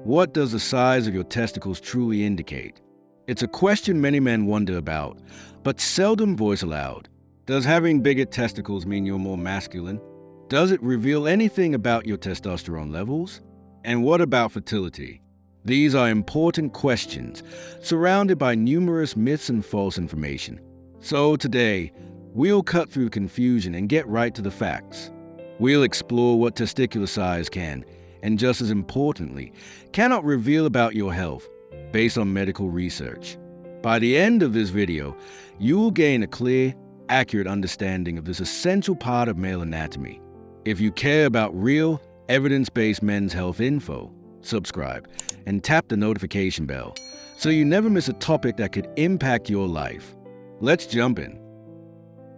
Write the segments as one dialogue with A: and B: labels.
A: What does the size of your testicles truly indicate? It's a question many men wonder about, but seldom voice aloud. Does having bigger testicles mean you're more masculine? Does it reveal anything about your testosterone levels? And what about fertility? These are important questions, surrounded by numerous myths and false information. So today, we'll cut through confusion and get right to the facts. We'll explore what testicular size can, and just as importantly, cannot reveal about your health, based on medical research. By the end of this video, you will gain a clear, accurate understanding of this essential part of male anatomy. If you care about real, evidence-based men's health info, subscribe and tap the notification bell so you never miss a topic that could impact your life. Let's jump in.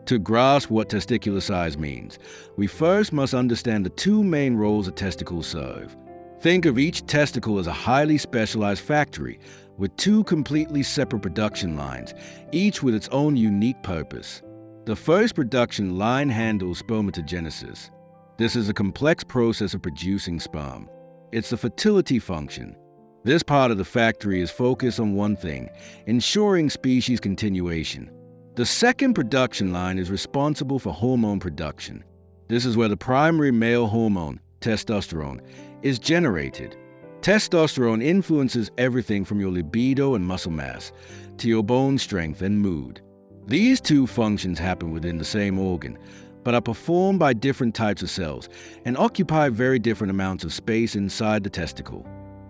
A: To grasp what testicular size means, we first must understand the two main roles that testicles serve. Think of each testicle as a highly specialized factory with two completely separate production lines, each with its own unique purpose. The first production line handles spermatogenesis. This is a complex process of producing sperm. It's the fertility function. This part of the factory is focused on one thing: ensuring species continuation. The second production line is responsible for hormone production. This is where the primary male hormone, testosterone, is generated. Testosterone influences everything from your libido and muscle mass to your bone strength and mood. These two functions happen within the same organ, but are performed by different types of cells and occupy very different amounts of space inside the testicle.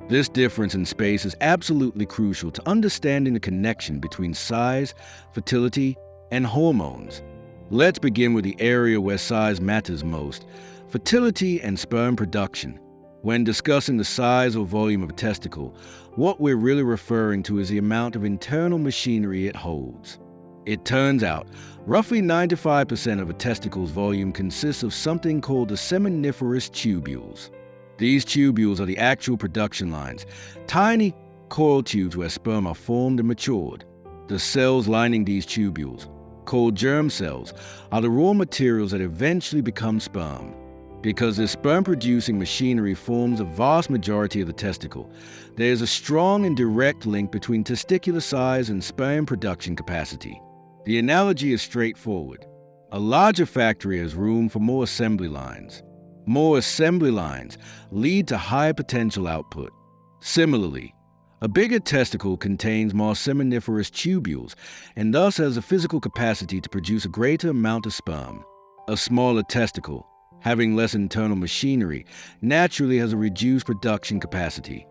A: This difference in space is absolutely crucial to understanding the connection between size, fertility, and hormones. Let's begin with the area where size matters most: fertility and sperm production. When discussing the size or volume of a testicle, what we're really referring to is the amount of internal machinery it holds. It turns out, roughly 95% of a testicle's volume consists of something called the seminiferous tubules. These tubules are the actual production lines, tiny coil tubes where sperm are formed and matured. The cells lining these tubules, called germ cells, are the raw materials that eventually become sperm. Because this sperm-producing machinery forms a vast majority of the testicle, there is a strong and direct link between testicular size and sperm production capacity. The analogy is straightforward. A larger factory has room for more assembly lines. More assembly lines lead to higher potential output. Similarly, a bigger testicle contains more seminiferous tubules and thus has the physical capacity to produce a greater amount of sperm. A smaller testicle, having less internal machinery, naturally has a reduced production capacity.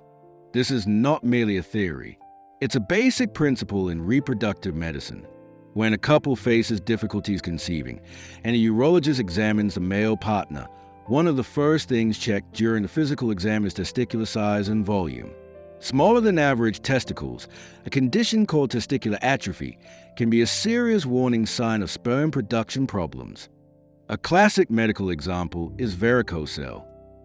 A: This is not merely a theory. It's a basic principle in reproductive medicine. When a couple faces difficulties conceiving, and a urologist examines the male partner, one of the first things checked during the physical exam is testicular size and volume. Smaller than average testicles, a condition called testicular atrophy, can be a serious warning sign of sperm production problems. A classic medical example is varicocele.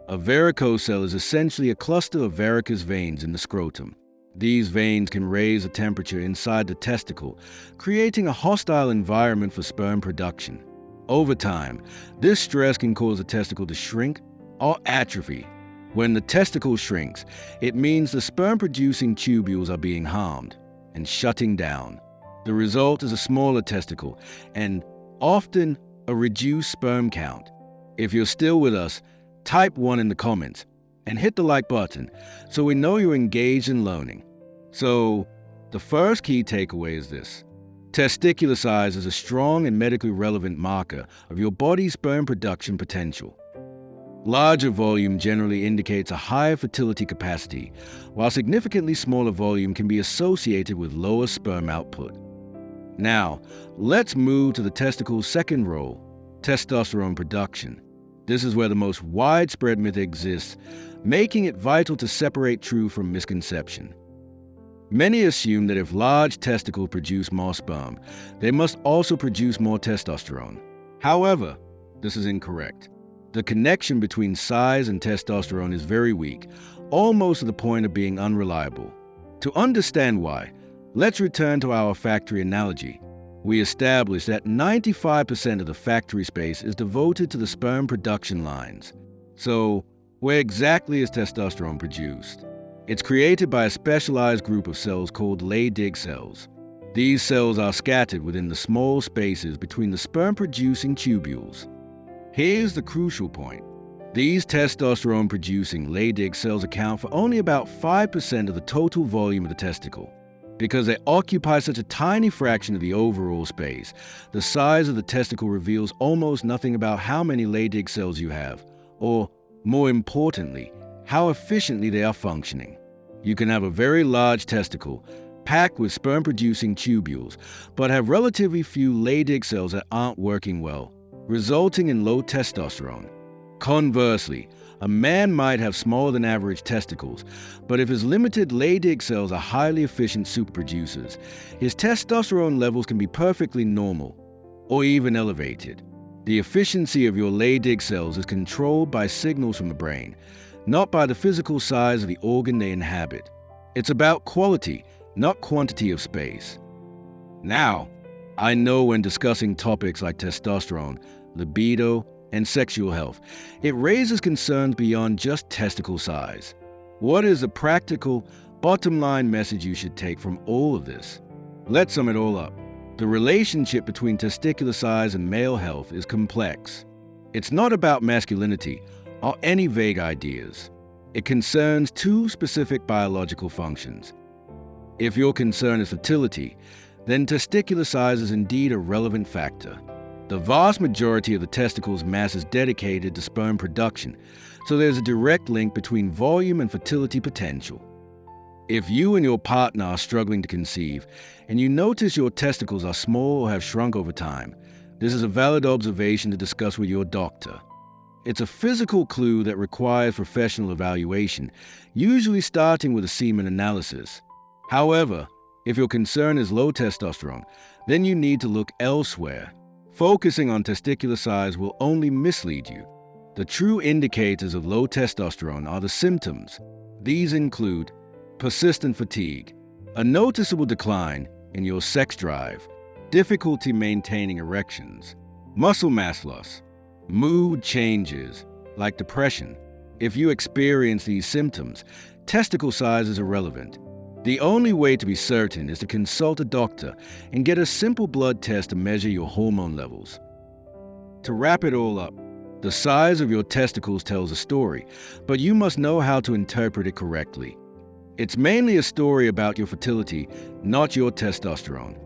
A: A varicocele is essentially a cluster of varicose veins in the scrotum. These veins can raise the temperature inside the testicle, creating a hostile environment for sperm production. Over time, this stress can cause the testicle to shrink or atrophy. When the testicle shrinks, it means the sperm-producing tubules are being harmed and shutting down. The result is a smaller testicle and often a reduced sperm count. If you're still with us, type 1 in the comments and hit the like button so we know you're engaged in learning. So, the first key takeaway is this: testicular size is a strong and medically relevant marker of your body's sperm production potential. Larger volume generally indicates a higher fertility capacity, while significantly smaller volume can be associated with lower sperm output. Now, let's move to the testicle's second role, testosterone production. This is where the most widespread myth exists, making it vital to separate truth from misconception. Many assume that if large testicles produce more sperm, they must also produce more testosterone. However, this is incorrect. The connection between size and testosterone is very weak, almost to the point of being unreliable. To understand why, let's return to our factory analogy. We established that 95% of the factory space is devoted to the sperm production lines. So, where exactly is testosterone produced? It's created by a specialized group of cells called Leydig cells. These cells are scattered within the small spaces between the sperm-producing tubules. Here's the crucial point. These testosterone-producing Leydig cells account for only about 5% of the total volume of the testicle. Because they occupy such a tiny fraction of the overall space, the size of the testicle reveals almost nothing about how many Leydig cells you have, or, more importantly, how efficiently they are functioning. You can have a very large testicle, packed with sperm-producing tubules, but have relatively few Leydig cells that aren't working well, resulting in low testosterone. Conversely, a man might have smaller than average testicles, but if his limited Leydig cells are highly efficient superproducers, his testosterone levels can be perfectly normal, or even elevated. The efficiency of your Leydig cells is controlled by signals from the brain, not by the physical size of the organ they inhabit. It's about quality, not quantity of space. Now, I know when discussing topics like testosterone, libido, and sexual health, it raises concerns beyond just testicle size. What is the practical, bottom-line message you should take from all of this? Let's sum it all up. The relationship between testicular size and male health is complex. It's not about masculinity or any vague ideas. It concerns two specific biological functions. If your concern is fertility, then testicular size is indeed a relevant factor. The vast majority of the testicle's mass is dedicated to sperm production, so there's a direct link between volume and fertility potential. If you and your partner are struggling to conceive, and you notice your testicles are small or have shrunk over time, this is a valid observation to discuss with your doctor. It's a physical clue that requires professional evaluation, usually starting with a semen analysis. However, if your concern is low testosterone, then you need to look elsewhere. Focusing on testicular size will only mislead you. The true indicators of low testosterone are the symptoms. These include persistent fatigue, a noticeable decline in your sex drive, difficulty maintaining erections, muscle mass loss, mood changes like depression. If you experience these symptoms, testicle size is irrelevant. The only way to be certain is to consult a doctor and get a simple blood test to measure your hormone levels. To wrap it all up, the size of your testicles tells a story, but you must know how to interpret it correctly. It's mainly a story about your fertility, not your testosterone.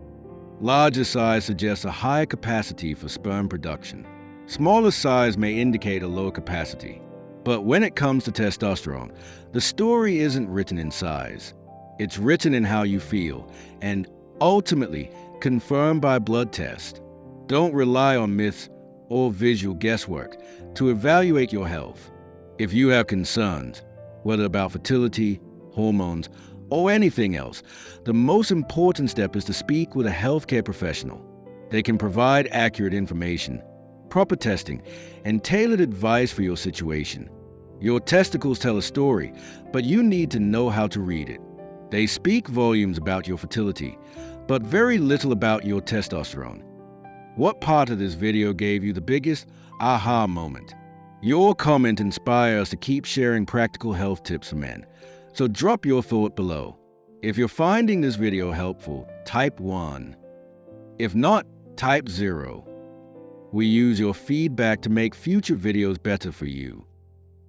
A: Larger size suggests a higher capacity for sperm production. Smaller size may indicate a lower capacity. But when it comes to testosterone, the story isn't written in size. It's written in how you feel, and ultimately confirmed by blood test. Don't rely on myths or visual guesswork to evaluate your health. If you have concerns, whether about fertility, hormones, or anything else, the most important step is to speak with a healthcare professional. They can provide accurate information, proper testing, and tailored advice for your situation. Your testicles tell a story, but you need to know how to read it. They speak volumes about your fertility, but very little about your testosterone. What part of this video gave you the biggest aha moment? Your comment inspires us to keep sharing practical health tips for men, so drop your thought below. If you're finding this video helpful, type 1. If not, type 0. We use your feedback to make future videos better for you.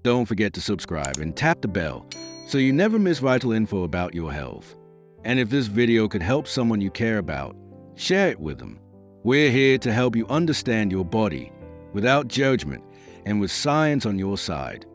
A: Don't forget to subscribe and tap the bell so you never miss vital info about your health. And if this video could help someone you care about, share it with them. We're here to help you understand your body without judgment and with science on your side.